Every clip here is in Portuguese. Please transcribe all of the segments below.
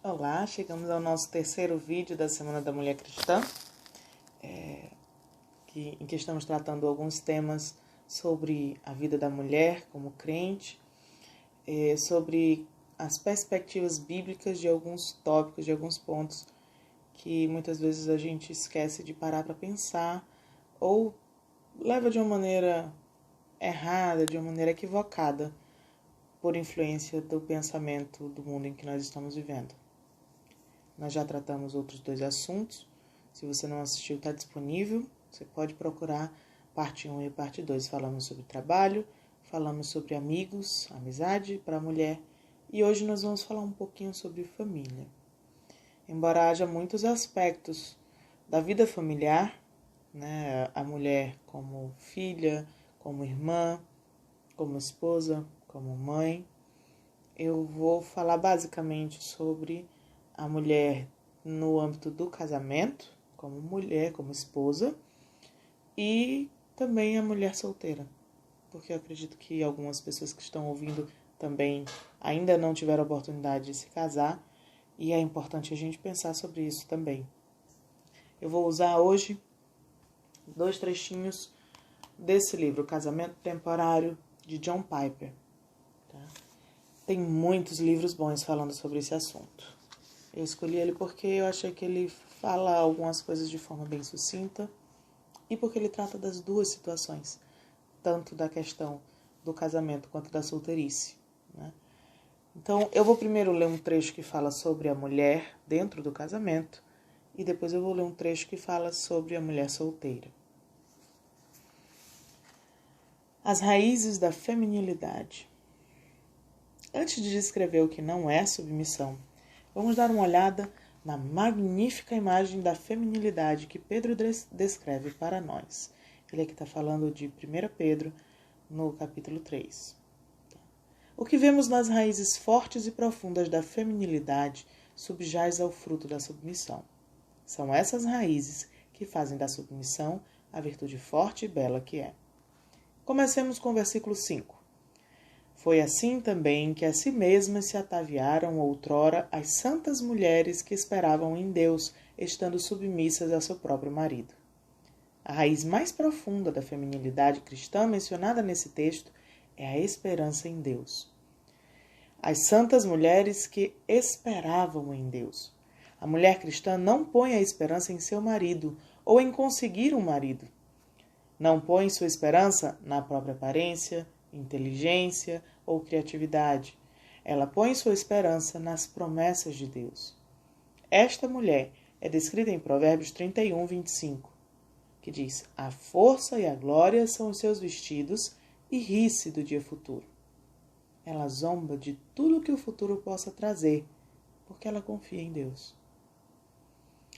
Olá, chegamos ao nosso terceiro vídeo da Semana da Mulher Cristã, em que estamos tratando alguns temas sobre a vida da mulher como crente, sobre as perspectivas bíblicas de alguns tópicos, de alguns pontos que muitas vezes a gente esquece de parar para pensar ou leva de uma maneira errada, de uma maneira equivocada, por influência do pensamento do mundo em que nós estamos vivendo. Nós já tratamos outros dois assuntos. Se você não assistiu, está disponível. Você pode procurar parte 1 e parte 2. Falamos sobre trabalho, falamos sobre amigos, amizade para a mulher. E hoje nós vamos falar um pouquinho sobre família. Embora haja muitos aspectos da vida familiar, né? A mulher como filha, como irmã, como esposa, como mãe, eu vou falar basicamente sobre a mulher no âmbito do casamento, como mulher, como esposa, e também a mulher solteira, porque eu acredito que algumas pessoas que estão ouvindo também ainda não tiveram a oportunidade de se casar, e é importante a gente pensar sobre isso também. Eu vou usar hoje 2 trechinhos desse livro, Casamento Temporário, de John Piper. Tá? Tem muitos livros bons falando sobre esse assunto. Eu escolhi ele porque eu achei que ele fala algumas coisas de forma bem sucinta e porque ele trata das duas situações, tanto da questão do casamento quanto da solteirice, né? Então, eu vou primeiro ler um trecho que fala sobre a mulher dentro do casamento e depois eu vou ler um trecho que fala sobre a mulher solteira. As raízes da feminilidade. Antes de descrever o que não é submissão, vamos dar uma olhada na magnífica imagem da feminilidade que Pedro descreve para nós. Ele aqui está falando de 1 Pedro, no capítulo 3. O que vemos nas raízes fortes e profundas da feminilidade subjaz ao fruto da submissão. São essas raízes que fazem da submissão a virtude forte e bela que é. Comecemos com o versículo 5. Foi assim também que a si mesmas se ataviaram outrora as santas mulheres que esperavam em Deus, estando submissas a seu próprio marido. A raiz mais profunda da feminilidade cristã mencionada nesse texto é a esperança em Deus. As santas mulheres que esperavam em Deus. A mulher cristã não põe a esperança em seu marido ou em conseguir um marido. Não põe sua esperança na própria aparência, inteligência ou criatividade. Ela põe sua esperança nas promessas de Deus. Esta mulher é descrita em Provérbios 31, 25, que diz: a força e a glória são os seus vestidos e ri-se do dia futuro. Ela zomba de tudo que o futuro possa trazer, porque ela confia em Deus.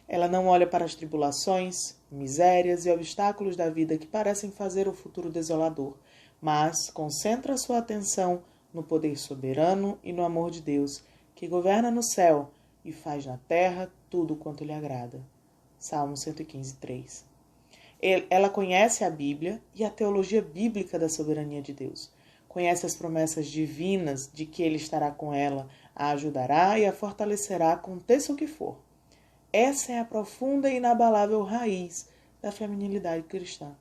Ela não olha para as tribulações, misérias e obstáculos da vida que parecem fazer o futuro desolador, mas concentra sua atenção no poder soberano e no amor de Deus, que governa no céu e faz na terra tudo quanto lhe agrada. Salmo 115, 3. Ela conhece a Bíblia e a teologia bíblica da soberania de Deus. Conhece as promessas divinas de que Ele estará com ela, a ajudará e a fortalecerá, aconteça o que for. Essa é a profunda e inabalável raiz da feminilidade cristã.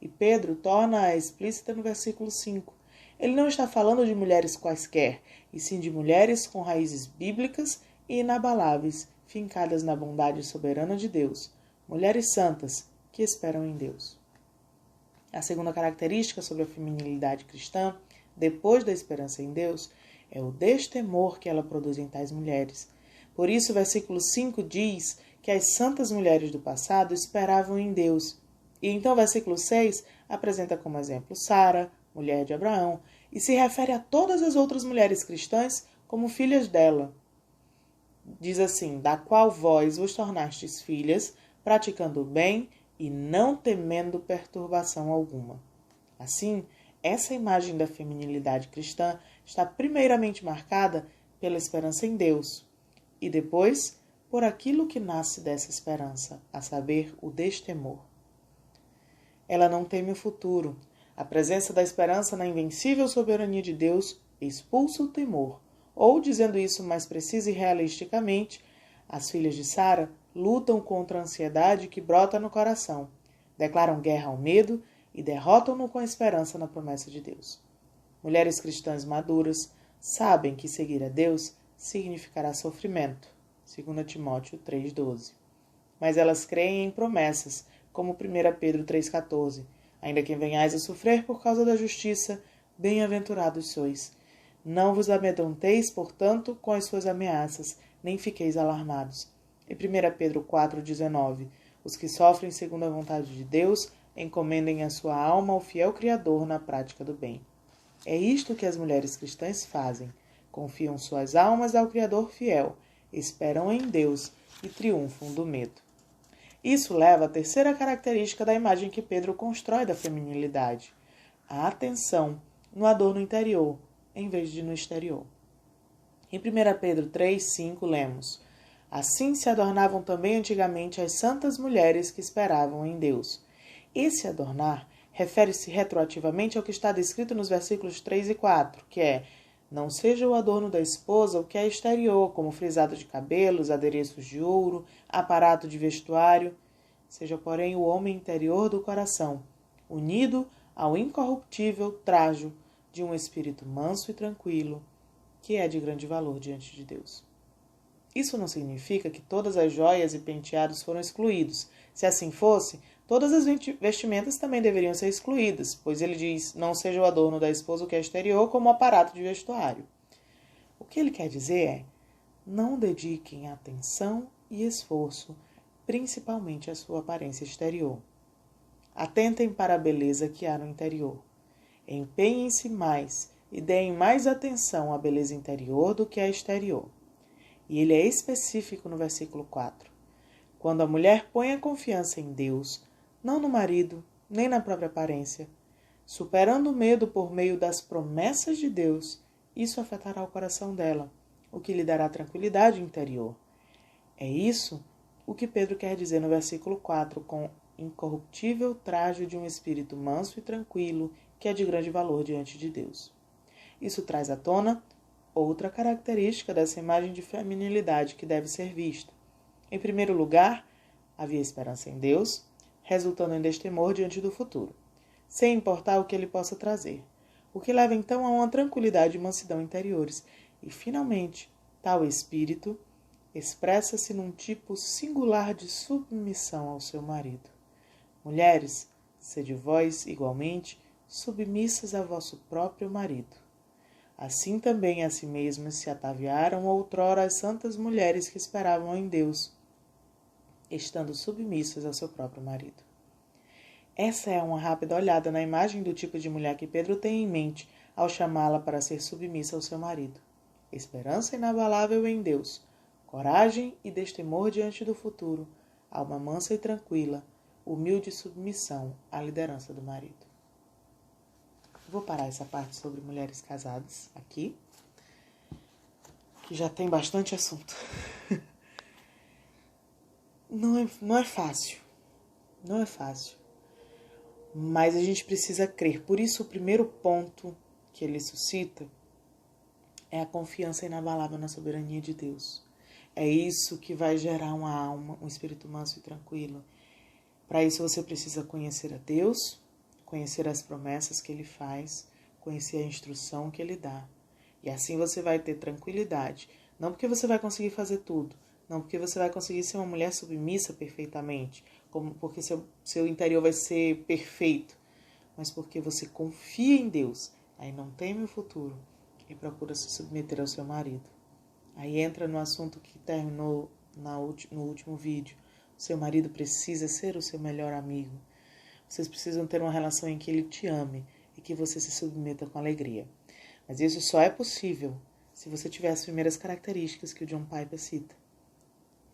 E Pedro torna-a explícita no versículo 5. Ele não está falando de mulheres quaisquer, e sim de mulheres com raízes bíblicas e inabaláveis, fincadas na bondade soberana de Deus. Mulheres santas que esperam em Deus. A segunda característica sobre a feminilidade cristã, depois da esperança em Deus, é o destemor que ela produz em tais mulheres. Por isso, o versículo 5 diz que as santas mulheres do passado esperavam em Deus. E então o versículo 6 apresenta como exemplo Sara, mulher de Abraão, e se refere a todas as outras mulheres cristãs como filhas dela. Diz assim: da qual vós vos tornastes filhas, praticando o bem e não temendo perturbação alguma. Assim, essa imagem da feminilidade cristã está primeiramente marcada pela esperança em Deus e depois por aquilo que nasce dessa esperança, a saber, o destemor. Ela não teme o futuro. A presença da esperança na invencível soberania de Deus expulsa o temor, Ou, dizendo isso mais preciso e realisticamente, as filhas de Sara lutam contra a ansiedade que brota no coração, declaram guerra ao medo e derrotam-no com a esperança na promessa de Deus. Mulheres cristãs maduras sabem que seguir a Deus significará sofrimento, 2 Timóteo 3,12. Mas elas creem em promessas, como 1 Pedro 3,14. Ainda que venhais a sofrer por causa da justiça, bem-aventurados sois. Não vos amedronteis, portanto, com as suas ameaças, nem fiqueis alarmados. E 1 Pedro 4,19. Os que sofrem segundo a vontade de Deus, encomendem a sua alma ao fiel Criador na prática do bem. É isto que as mulheres cristãs fazem. Confiam suas almas ao Criador fiel, esperam em Deus e triunfam do medo. Isso leva à terceira característica da imagem que Pedro constrói da feminilidade: a atenção no adorno interior, em vez de no exterior. Em 1 Pedro 3,5 lemos: Assim se adornavam também antigamente as santas mulheres que esperavam em Deus. Esse adornar refere-se retroativamente ao que está descrito nos versículos 3 e 4, que é: Não seja o adorno da esposa o que é exterior, como frisado de cabelos, adereços de ouro, aparato de vestuário. Seja, porém, o homem interior do coração, unido ao incorruptível trajo de um espírito manso e tranquilo, que é de grande valor diante de Deus. Isso não significa que todas as joias e penteados foram excluídos. Se assim fosse, todas as vestimentas também deveriam ser excluídas, pois ele diz: não seja o adorno da esposa o que é exterior, como o aparato de vestuário. O que ele quer dizer é: não dediquem atenção e esforço, principalmente à sua aparência exterior. Atentem para a beleza que há no interior. Empenhem-se mais e deem mais atenção à beleza interior do que à exterior. E ele é específico no versículo 4. Quando a mulher põe a confiança em Deus, não no marido, nem na própria aparência, superando o medo por meio das promessas de Deus, isso afetará o coração dela, o que lhe dará tranquilidade interior. É isso o que Pedro quer dizer no versículo 4, com incorruptível trajo de um espírito manso e tranquilo, que é de grande valor diante de Deus. Isso traz à tona outra característica dessa imagem de feminilidade que deve ser vista. Em primeiro lugar, havia esperança em Deus, resultando em destemor diante do futuro, sem importar o que ele possa trazer, o que leva então a uma tranquilidade e mansidão interiores. E, finalmente, tal espírito expressa-se num tipo singular de submissão ao seu marido. Mulheres, sede vós, igualmente, submissas a vosso próprio marido. Assim também a si mesmas se ataviaram outrora as santas mulheres que esperavam em Deus, estando submissas ao seu próprio marido. Essa é uma rápida olhada na imagem do tipo de mulher que Pedro tem em mente ao chamá-la para ser submissa ao seu marido. Esperança inabalável em Deus, coragem e destemor diante do futuro, alma mansa e tranquila, humilde submissão à liderança do marido. Vou parar essa parte sobre mulheres casadas aqui, que já tem bastante assunto. Não é fácil. Não é fácil. Mas a gente precisa crer. Por isso, o primeiro ponto que ele suscita é a confiança inabalável na soberania de Deus. É isso que vai gerar uma alma, um espírito manso e tranquilo. Para isso, você precisa conhecer a Deus, conhecer as promessas que ele faz, conhecer a instrução que ele dá. E assim você vai ter tranquilidade. Não porque você vai conseguir fazer tudo, não porque você vai conseguir ser uma mulher submissa perfeitamente, porque seu interior vai ser perfeito, mas porque você confia em Deus, aí não teme o futuro e procura se submeter ao seu marido. Aí entra no assunto que terminou no último vídeo. O seu marido precisa ser o seu melhor amigo. Vocês precisam ter uma relação em que ele te ame e que você se submeta com alegria. Mas isso só é possível se você tiver as primeiras características que o John Piper cita.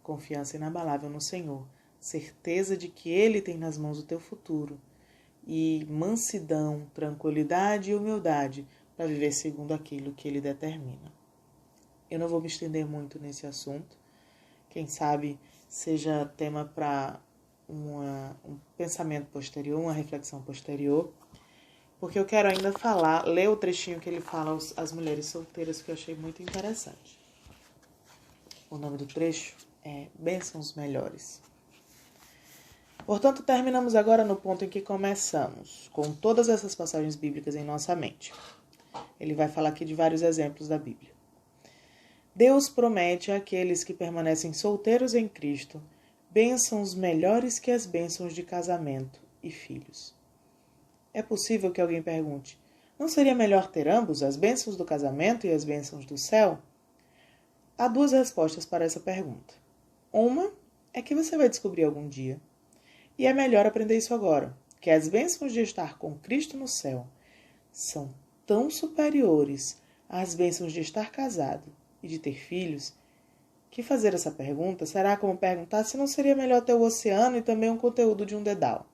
Confiança inabalável no Senhor, certeza de que Ele tem nas mãos o teu futuro, e mansidão, tranquilidade e humildade para viver segundo aquilo que Ele determina. Eu não vou me estender muito nesse assunto. Quem sabe seja tema para um pensamento posterior, uma reflexão posterior, porque eu quero ainda ler o trechinho que ele fala às mulheres solteiras, que eu achei muito interessante. O nome do trecho é Bênçãos Melhores. Portanto, terminamos agora no ponto em que começamos, com todas essas passagens bíblicas em nossa mente. Ele vai falar aqui de vários exemplos da Bíblia. Deus promete àqueles que permanecem solteiros em Cristo bênçãos melhores que as bênçãos de casamento e filhos. É possível que alguém pergunte, não seria melhor ter ambos, as bênçãos do casamento e as bênçãos do céu? Há duas respostas para essa pergunta. Uma é que você vai descobrir algum dia, e é melhor aprender isso agora, que as bênçãos de estar com Cristo no céu são tão superiores às bênçãos de estar casado e de ter filhos, que fazer essa pergunta será como perguntar se não seria melhor ter o oceano e também um conteúdo de um dedal.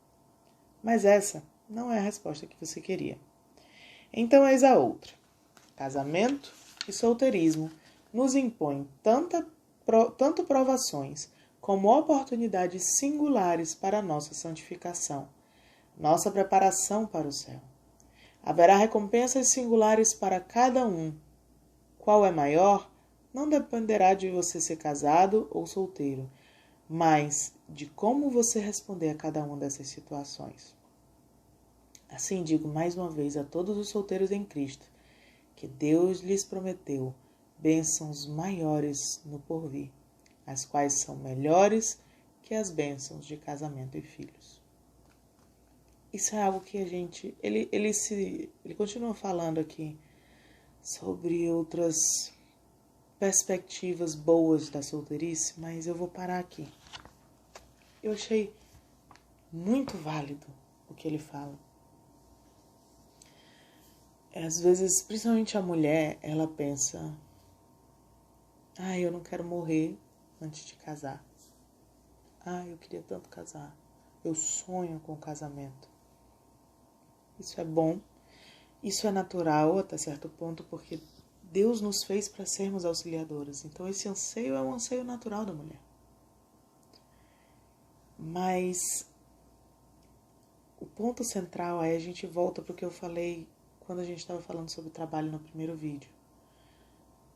Mas essa não é a resposta que você queria. Então eis a outra. Casamento e solteirismo nos impõem tanto provações como oportunidades singulares para a nossa santificação, nossa preparação para o céu. Haverá recompensas singulares para cada um. Qual é maior? Não dependerá de você ser casado ou solteiro, mas de como você responder a cada uma dessas situações. Assim digo mais uma vez a todos os solteiros em Cristo, que Deus lhes prometeu bênçãos maiores no porvir, as quais são melhores que as bênçãos de casamento e filhos. Isso é algo que a gente... Ele continua falando aqui sobre outras perspectivas boas da solteirice, mas eu vou parar aqui. Eu achei muito válido o que ele fala. Às vezes, principalmente a mulher, ela pensa, eu não quero morrer antes de casar. Eu queria tanto casar. Eu sonho com o casamento. Isso é bom. Isso é natural até certo ponto, porque Deus nos fez para sermos auxiliadoras. Então esse anseio é um anseio natural da mulher. Mas o ponto central é, a gente volta para o que eu falei quando a gente estava falando sobre trabalho no primeiro vídeo.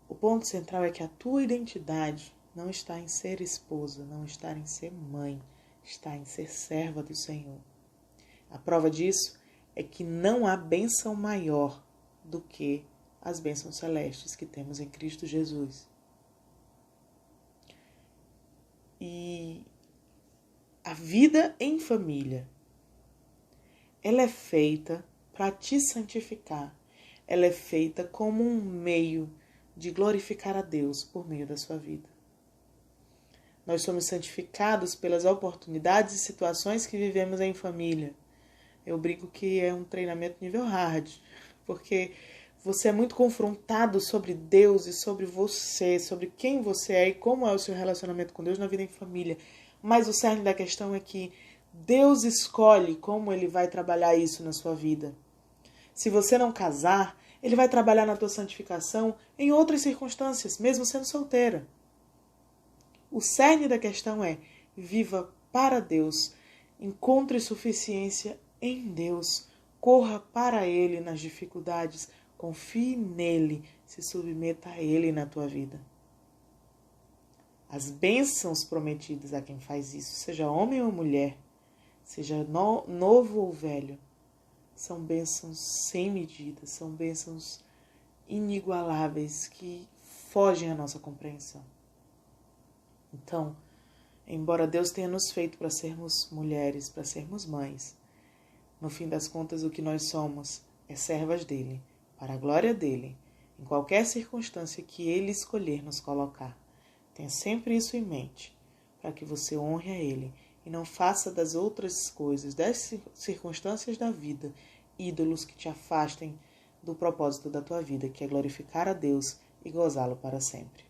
O ponto central é que a tua identidade não está em ser esposa, não está em ser mãe, está em ser serva do Senhor. A prova disso é que não há bênção maior do que as bênçãos celestes que temos em Cristo Jesus. E a vida em família, ela é feita para te santificar. Ela é feita como um meio de glorificar a Deus por meio da sua vida. Nós somos santificados pelas oportunidades e situações que vivemos em família. Eu brinco que é um treinamento nível hard, porque você é muito confrontado sobre Deus e sobre você, sobre quem você é e como é o seu relacionamento com Deus na vida em família. Mas o cerne da questão é que Deus escolhe como Ele vai trabalhar isso na sua vida. Se você não casar, Ele vai trabalhar na tua santificação em outras circunstâncias, mesmo sendo solteira. O cerne da questão é: viva para Deus, encontre suficiência em Deus, corra para Ele nas dificuldades, confie nele, se submeta a Ele na tua vida. As bênçãos prometidas a quem faz isso, seja homem ou mulher, seja novo ou velho, são bênçãos sem medida, são bênçãos inigualáveis que fogem à nossa compreensão. Então, embora Deus tenha nos feito para sermos mulheres, para sermos mães, no fim das contas o que nós somos é servas dele, para a glória dele, em qualquer circunstância que ele escolher nos colocar. Tenha sempre isso em mente, para que você honre a ele e não faça das outras coisas, das circunstâncias da vida, ídolos que te afastem do propósito da tua vida, que é glorificar a Deus e gozá-lo para sempre.